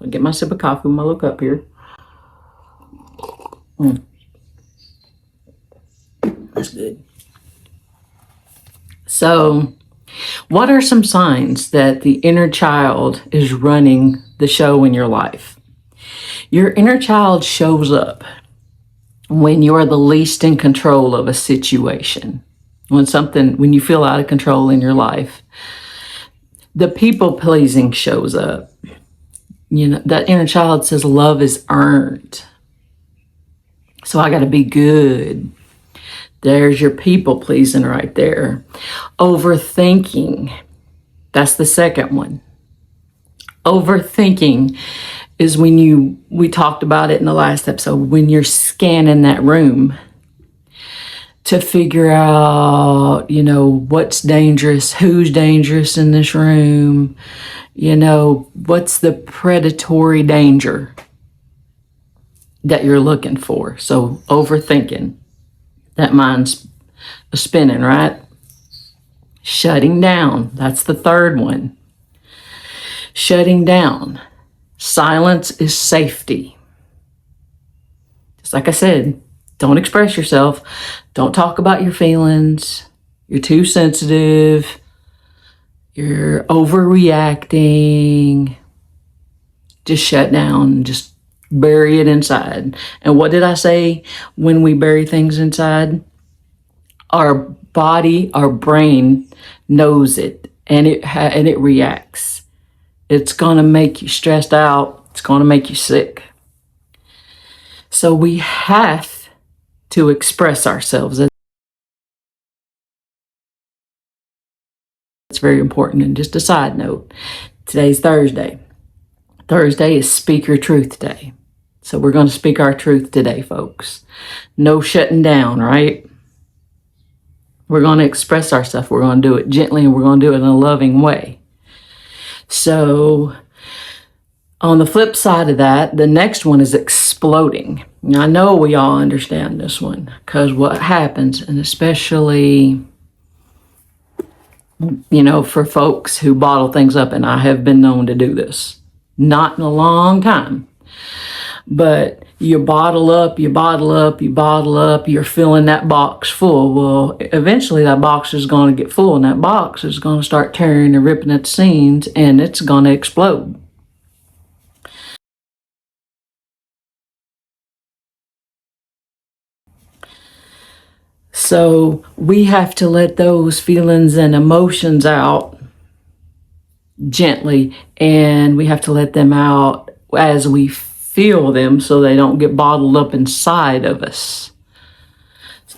I'll get my sip of coffee with my little cup here. That's good. So, what are some signs that the inner child is running the show in your life? Your inner child shows up when you're the least in control of a situation. When you feel out of control in your life, the people pleasing shows up. You know, that inner child says love is earned. So I got to be good. There's your people pleasing right there. Overthinking. That's the second one. Overthinking is when we talked about it in the last episode, when you're scanning that room to figure out, what's dangerous, who's dangerous in this room, what's the predatory danger that you're looking for. So overthinking, that mind's spinning, right? Shutting down, that's the third one. Shutting down. Silence is safety. Just like I said, don't express yourself. Don't talk about your feelings. You're too sensitive. You're overreacting. Just shut down. Just bury it inside. And what did I say when we bury things inside? Our body, our brain knows it, and it reacts. It's going to make you stressed out. It's going to make you sick. So we have to express ourselves. It's very important. And just a side note, today's Thursday. Thursday is Speak Your Truth Day. So we're going to speak our truth today, folks. No shutting down, right? We're going to express ourselves. We're going to do it gently, and we're going to do it in a loving way. So on the flip side of that, the next one is exploding. Now, I know we all understand this one, because what happens, and especially, for folks who bottle things up, and I have been known to do this, not in a long time, but you bottle up, you're filling that box full. Well, eventually that box is going to get full, and that box is going to start tearing and ripping at the seams, and it's going to explode. So we have to let those feelings and emotions out gently, and we have to let them out as we feel them so they don't get bottled up inside of us.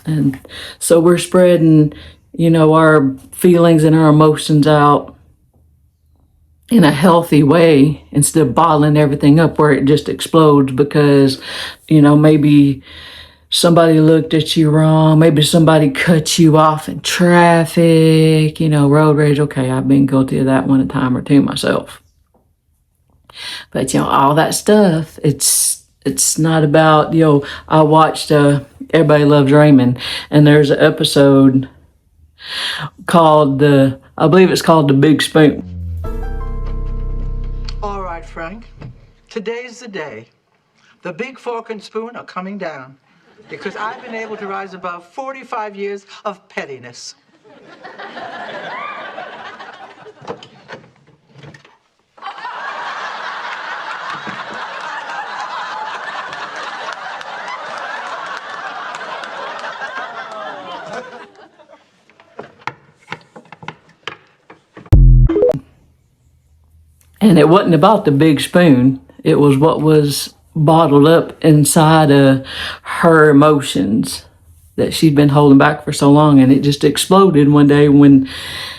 And so we're spreading, our feelings and our emotions out in a healthy way instead of bottling everything up where it just explodes because, maybe somebody looked at you wrong. Maybe somebody cut you off in traffic, road rage. Okay, I've been guilty of that one a time or two myself. But, all that stuff, it's not about, I watched Everybody Loves Raymond, and there's an episode called I believe it's called The Big Spoon. All right, Frank, today's the day. The big fork and spoon are coming down because I've been able to rise above 45 years of pettiness. And it wasn't about the big spoon. It was what was bottled up inside of her emotions that she'd been holding back for so long. And it just exploded one day when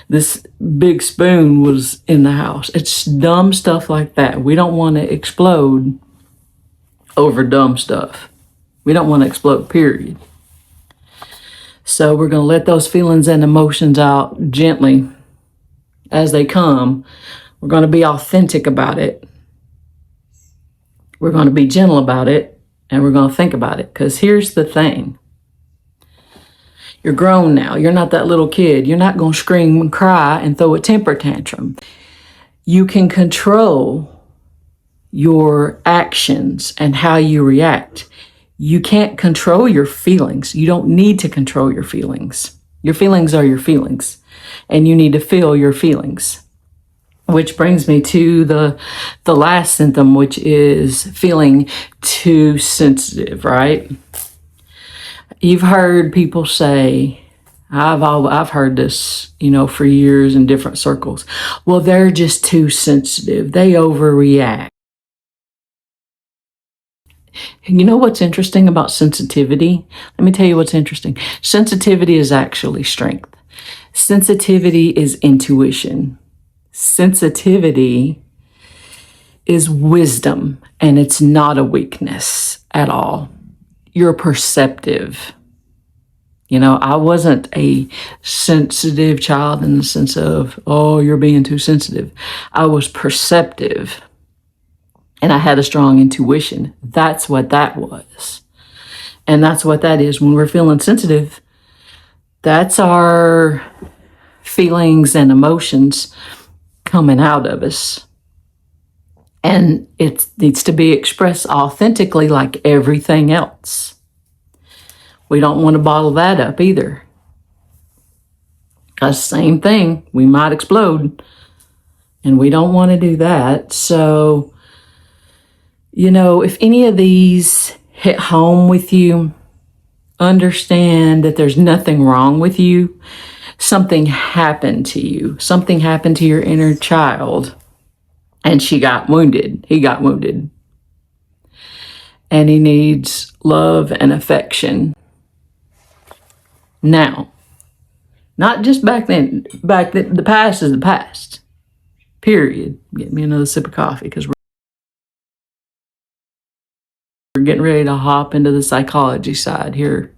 this big spoon was in the house. It's dumb stuff like that. We don't want to explode over dumb stuff. We don't want to explode, period. So we're going to let those feelings and emotions out gently as they come. We're going to be authentic about it. We're going to be gentle about it, and we're going to think about it. Because here's the thing. You're grown now. You're not that little kid. You're not going to scream and cry and throw a temper tantrum. You can control your actions and how you react. You can't control your feelings. You don't need to control your feelings. Your feelings are your feelings, and you need to feel your feelings. Which brings me to the last symptom, which is feeling too sensitive, right? You've heard people say, I've heard this, for years in different circles. Well, they're just too sensitive. They overreact. You know what's interesting about sensitivity? Let me tell you what's interesting. Sensitivity is actually strength. Sensitivity is intuition. Sensitivity is wisdom, and it's not a weakness at all. You're perceptive. I wasn't a sensitive child in the sense of, oh, you're being too sensitive. I was perceptive, and I had a strong intuition. That's what that was. And that's what that is. When we're feeling sensitive, that's our feelings and emotions coming out of us. And it needs to be expressed authentically like everything else. We don't want to bottle that up either. Because same thing, we might explode. And we don't want to do that. So, if any of these hit home with you, understand that there's nothing wrong with you. Something happened to you. Something happened to your inner child. And she got wounded. He got wounded. And he needs love and affection. Now, not just back then. The past is the past. Period. Get me another sip of coffee because we're getting ready to hop into the psychology side here.